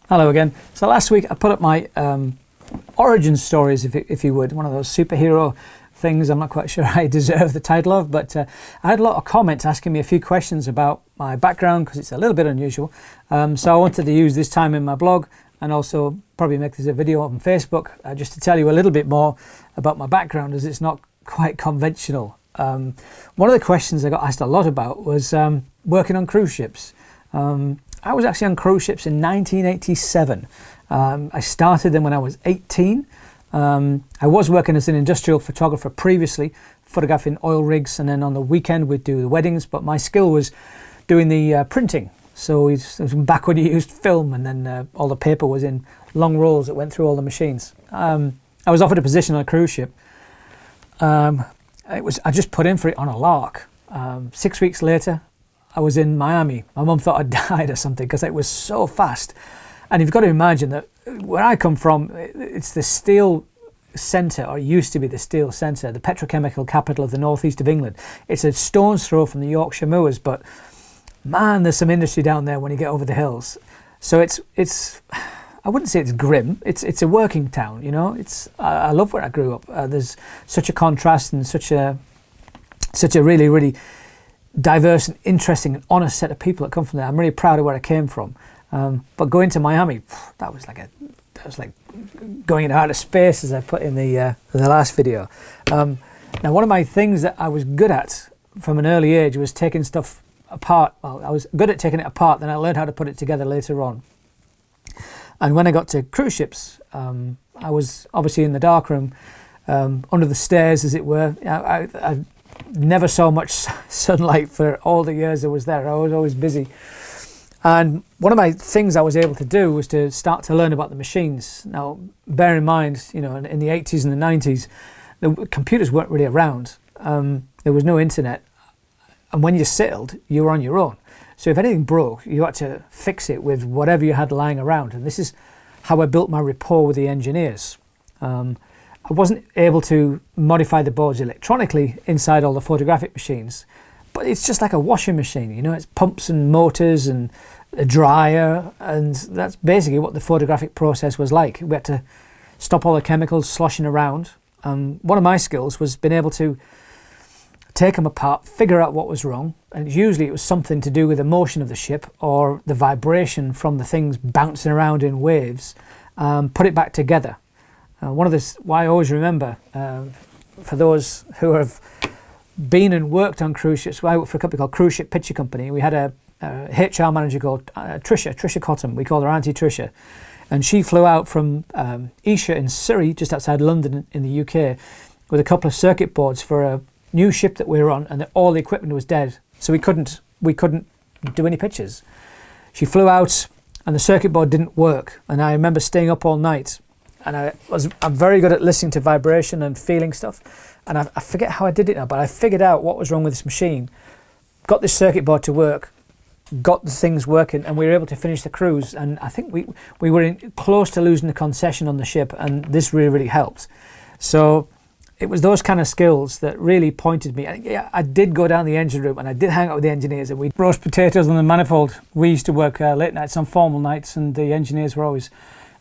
Hello again. So last week I put up my origin stories, if you would, one of those superhero things I'm not quite sure I deserve the title of, but I had a lot of comments asking me a few questions about my background because it's a little bit unusual. So I wanted to use this time in my blog and also probably make this a video on Facebook just to tell you a little bit more about my background, as it's not quite conventional. One of the questions I got asked a lot about was working on cruise ships. I was actually on cruise ships in 1987. I started them when I was 18. I was working as an industrial photographer previously, photographing oil rigs, and then on the weekend we'd do the weddings, but my skill was doing the printing. So it was back when you used film, and then all the paper was in long rolls that went through all the machines. I was offered a position on a cruise ship. I just put in for it on a lark. 6 weeks later, I was in Miami. My mum thought I'd died or something because it was so fast. And you've got to imagine that where I come from, it's the steel centre, or it used to be the steel centre, the petrochemical capital of the northeast of England. It's a stone's throw from the Yorkshire Moors, but man, there's some industry down there when you get over the hills. So it's I wouldn't say it's grim. It's a working town, you know. I love where I grew up. There's such a contrast and such a really, really diverse and interesting and honest set of people that come from there. I'm really proud of where I came from. But going to Miami, that was like going into outer space, as I put in the last video. Now, one of my things that I was good at from an early age was taking stuff apart. Well, I was good at taking it apart, then I learned how to put it together later on. And when I got to cruise ships, I was obviously in the darkroom, under the stairs, as it were. I never saw much sunlight for all the years I was there. I was always busy. And one of my things I was able to do was to start to learn about the machines. Now, bear in mind, you know, in the 80s and the 90s, the computers weren't really around. There was no internet. And when you sailed, you were on your own. So if anything broke, you had to fix it with whatever you had lying around. And this is how I built my rapport with the engineers. I wasn't able to modify the boards electronically inside all the photographic machines, but it's just like a washing machine, you know, it's pumps and motors and a dryer, and that's basically what the photographic process was like. We had to stop all the chemicals sloshing around. One of my skills was being able to take them apart, figure out what was wrong, and usually it was something to do with the motion of the ship or the vibration from the things bouncing around in waves, put it back together. One of the, what I always remember, for those who have been and worked on cruise ships, I worked for a company called Cruise Ship Picture Company. We had a HR manager called Tricia Cotton. We called her Auntie Tricia. And she flew out from Esher in Surrey, just outside London in the UK, with a couple of circuit boards for a new ship that we were on, and all the equipment was dead. So we couldn't do any pictures. She flew out and the circuit board didn't work. And I remember staying up all night. And I'm very good at listening to vibration and feeling stuff. And I forget how I did it now, but I figured out what was wrong with this machine, got this circuit board to work, got the things working, and we were able to finish the cruise. And I think we were close to losing the concession on the ship, and this really, really helped. So it was those kind of skills that really pointed me. Yeah, I did go down the engine room and I did hang out with the engineers, and we'd roast potatoes on the manifold. We used to work late nights on formal nights, and the engineers were always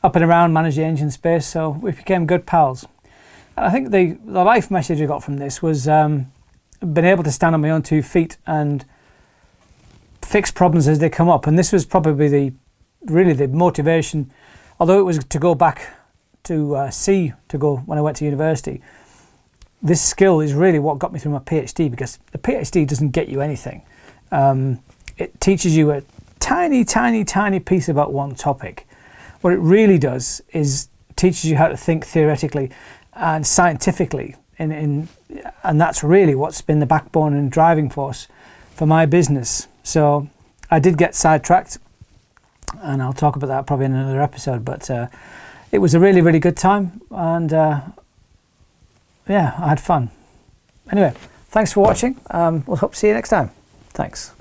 up and around, manage the engine space, so we became good pals. And I think the life message I got from this was being able to stand on my own 2 feet and fix problems as they come up. And this was probably really the motivation, although it was to go back to sea to go when I went to university. This skill is really what got me through my PhD, because the PhD doesn't get you anything. It teaches you a tiny, tiny, tiny piece about one topic. What it really does is teaches you how to think theoretically and scientifically, and that's really what's been the backbone and driving force for my business. So I did get sidetracked, and I'll talk about that probably in another episode, but it was a really, really good time, and yeah, I had fun. Anyway, thanks for watching. We'll hope to see you next time. Thanks.